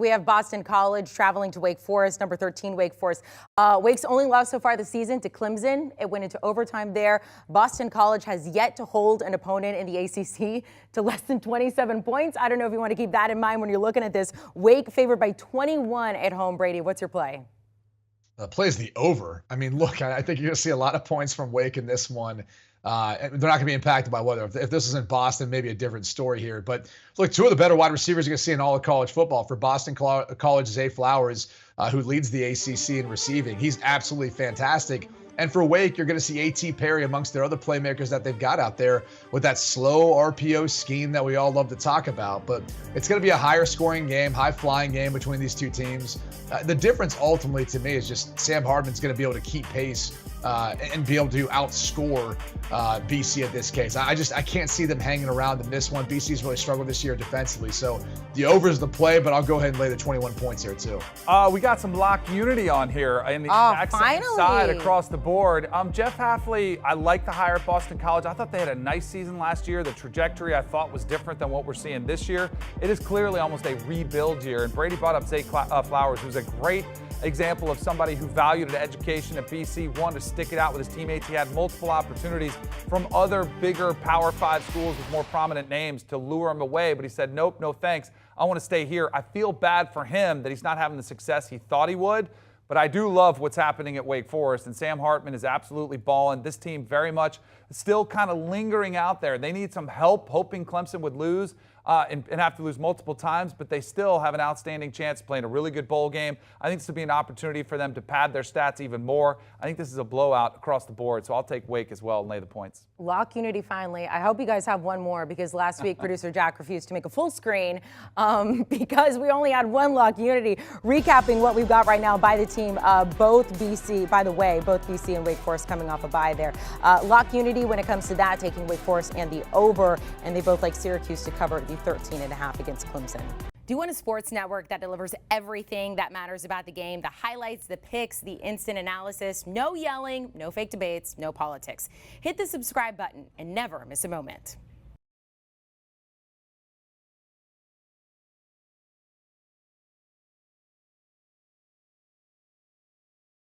We have Boston College traveling to Wake Forest, number 13 Wake Forest. Wake's only loss so far this season to Clemson. It went into overtime there. Boston College has yet to hold an opponent in the ACC to less than 27 points. I don't know if you want to keep that in mind when you're looking at this. Wake favored by 21 at home. Brady, what's your play? Plays the over. I mean, look, I think you're going to see a lot of points from Wake in this one. They're not going to be impacted by weather. If this is in Boston, maybe a different story here. But look, two of the better wide receivers you're going to see in all of college football. For Boston College, Zay Flowers, who leads the ACC in receiving. He's absolutely fantastic. And for Wake, you're going to see A.T. Perry amongst their other playmakers that they've got out there with that slow RPO scheme that we all love to talk about. But it's going to be a higher scoring game, high flying game between these two teams. The difference ultimately to me is just Sam Hartman's going to be able to keep pace and be able to outscore BC in this case. I can't see them hanging around in this one. BC's really struggled this year defensively. So the over is the play, but I'll go ahead and lay the 21 points here too. We got some lock unity on here in the exact same side across the board. Jeff Hafley, I like the hire at Boston College. I thought they had a nice season last year. The trajectory I thought was different than what we're seeing this year. It is clearly almost a rebuild year. And Brady brought up Zay Flowers, who's a great example of somebody who valued an education at BC, wanted to stick it out with his teammates. He had multiple opportunities from other bigger Power 5 schools with more prominent names to lure him away, but he said, nope, no thanks. I want to stay here. I feel bad for him that he's not having the success he thought he would, but I do love what's happening at Wake Forest, and Sam Hartman is absolutely balling. This team very much still kind of lingering out there. They need some help, hoping Clemson would lose and have to lose multiple times, but they still have an outstanding chance of playing a really good bowl game. I think this would be an opportunity for them to pad their stats even more. I think this is a blowout across the board, so I'll take Wake as well and lay the points. Lock unity finally. I hope you guys have one more because last week producer Jack refused to make a full screen because we only had one lock unity. Recapping what we've got right now by the team, both BC, by the way, both BC and Wake Forest coming off a bye there. Lock unity when it comes to that, taking Wake Forest and the over, and they both like Syracuse to cover the 13.5 against Clemson. Do you want a sports network that delivers everything that matters about the game? The highlights, the picks, the instant analysis, no yelling, no fake debates, no politics. Hit the subscribe button and never miss a moment.